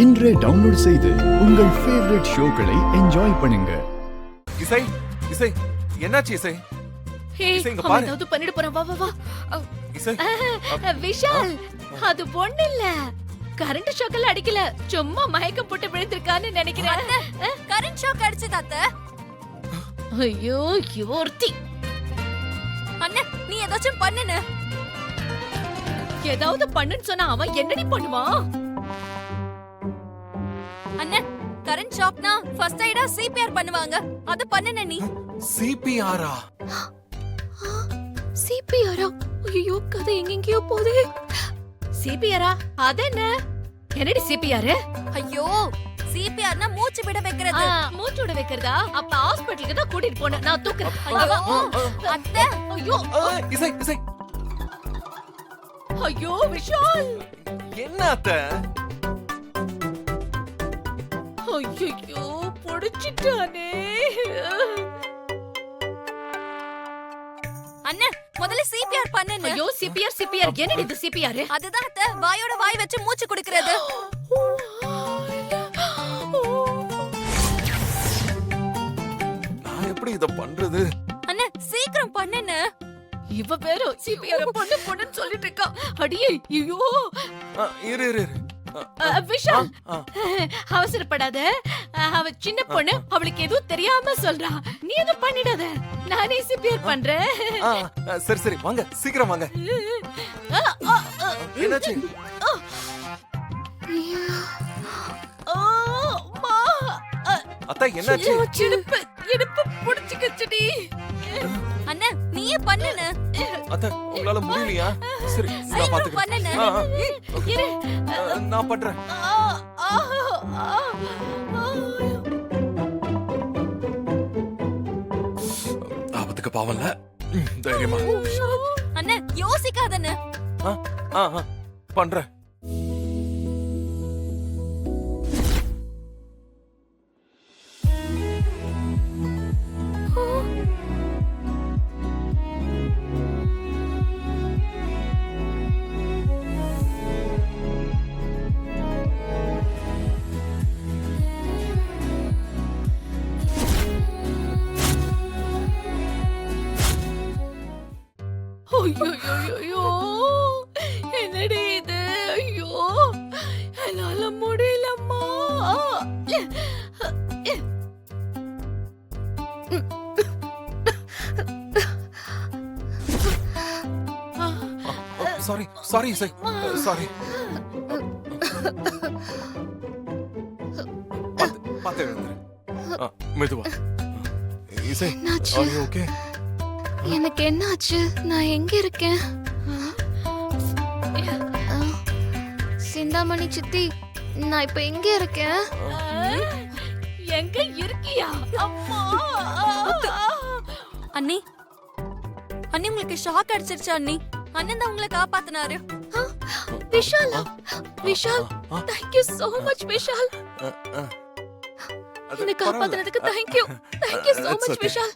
இன்றே டவுன்லோட் செய்து உங்கள் ஃபேவரட் ஷோக்களை என்ஜாய் பண்ணுங்க. இசை இசை என்னாச்சு இசை? இசை இங்க பாரு. ஏதாவது பண்ணிட போறான். வா வா வா. இசை விஷால், அது பொண்ணு இல்ல. கரண்ட் ஷாக்ல அடிக்கல, சும்மா மயக்கம் போட்டு விழுந்திருக்கான்னு நினைக்கிறேன். கரண்ட் ஷாக் அடிச்சது அத்தை. ஐயோ யோர்த்தி, அண்ணா நீ ஏதாச்சும் பண்ணுன. ஏதாவது பண்ணுன்னு சொன்னா அவன் என்னடி பண்ணுவான்? அண்ணா கரண்ட் ஷாக்னா ஃபர்ஸ்ட் எய்டா சிபிஆர் பண்ணுவாங்க, அது பண்ணுன நீ. சிபிஆரா? சிபிஆரா? ஐயோ கதை எங்கெங்கயோ போகுது. சிபிஆரா? அதென்ன? என்னடி சிபிஆர்? ஐயோ சிபிஆர்னா மூச்சு விட வைக்கிறது. மூச்சு விட வைக்கிறதா? அப்ப ஹாஸ்பிடலுக்கு தான் கூட்டிட்டு போனேன். நான் தூக்குறேன். ஐயோ அத்தை. ஐயோ இசை இசை ஐயோ விஷால், என்ன அத்தை? ஐயோ புடிச்சிட்டானே. அண்ணா முதல்ல சிபிஆர் பண்ணுன. ஐயோ சிபிஆர் சிபிஆர் என்னடி இது சிபிஆர்? அதுதான் அத்தை, வாயோட வாய் வச்சு மூச்சு குடுக்கிறது. நான் எப்படி இத பண்றது? அண்ணா சீக்கிரம் பண்ணுன. இவ வேற சிபிஆர் பொண்ணு பொண்ணுன்னு சொல்லிட்டு இருக்கா. அடியே ஐயோ. இரு இரு இரு. விஷால் அவசரப்படாத. அவ சின்ன பொண்ணு, அவளுக்கு எதுவும் தெரியாம சொல்றா. நீ எதுவும் பண்ணிடாத, நானே சிபிஆர் பண்றேன். சரி சரி வாங்க, சீக்கிரம் வாங்க. என்னாச்சு? அத்தா என்னாச்சு? இடுப்பு இடுப்பு புடிச்சுக்கிச்சுடி. அண்ணா நீயே பண்ணுன. அத்தா உங்களால முடியலையா? சரி நான் பாத்துக்கிறேன். பண்ணுன. இரு. நான் பண்றேன். ஆபத்துக்கு பாவம்ல. தைரியமா. அண்ணா யோசிக்காதண்ணா. பண்றேன். ஐயோ என்னடி இது? ஐயோ என்னால முடியலம்மா. சாரி சாரி இசை, சாரி. பாத்து எழுந்துரு. மெதுவா. இசை are you okay? எனக்கு என்னாச்சு? நான் எங்க இருக்கேன்? சிந்தாமணி சித்தி, நான் இப்ப எங்க இருக்கேன்? எங்க இருக்கியா? அம்மா. அண்ணி அண்ணி உங்களுக்கு ஷாக் அடிச்சிருச்சு அண்ணி. அண்ணன் தான் உங்களை காப்பாத்தினாரு. விஷாலா? Vishal, thank you so much Vishal. என்னை காப்பாத்தினதுக்கு thank you so much Vishal.